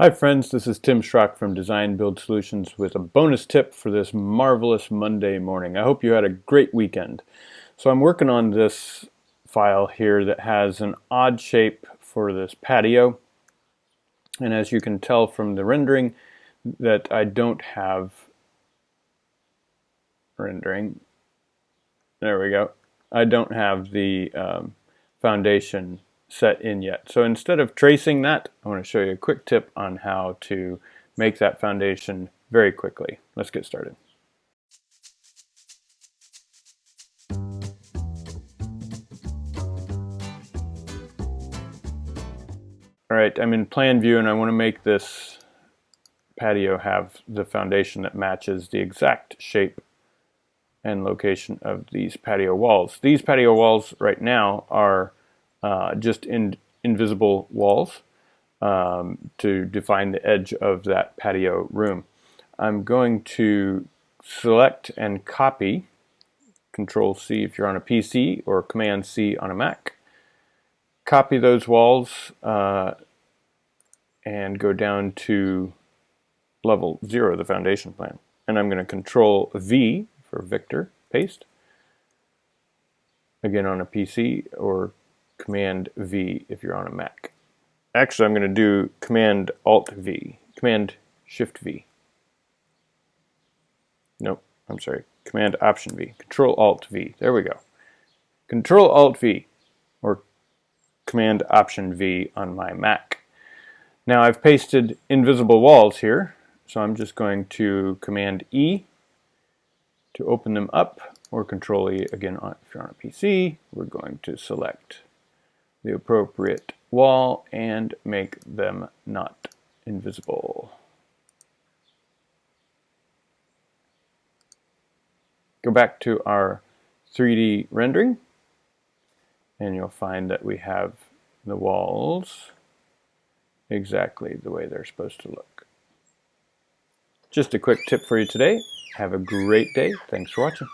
Hi friends, this is Tim Schrock from Design Build Solutions with a bonus tip for this marvelous Monday morning. I hope you had a great weekend. So I'm working on this file here that has an odd shape for this patio. And as you can tell from the rendering that I don't have rendering. There we go. I don't have the foundation set in yet. So instead of tracing that, I want to show you a quick tip on how to make that foundation very quickly. Let's get started. Alright, I'm in plan view and I want to make this patio have the foundation that matches the exact shape and location of these patio walls. These patio walls right now are just invisible walls to define the edge of that patio room. I'm going to select and copy, Control C if you're on a PC or Command C on a Mac. Copy those walls and go down to level 0, the foundation plan. And I'm going to Control V for Victor, paste. Again on a PC or Command V if you're on a Mac. Actually, I'm going to do Command Alt V, Command Shift V. Nope, I'm sorry, Command Option V, Control Alt V. There we go. Control Alt V or Command Option V on my Mac. Now I've pasted invisible walls here, so I'm just going to Command E to open them up, or Control E again if you're on a PC. We're going to select the appropriate wall and make them not invisible. Go back to our 3D rendering and you'll find that we have the walls exactly the way they're supposed to look. Just a quick tip for you today. Have a great day. Thanks for watching.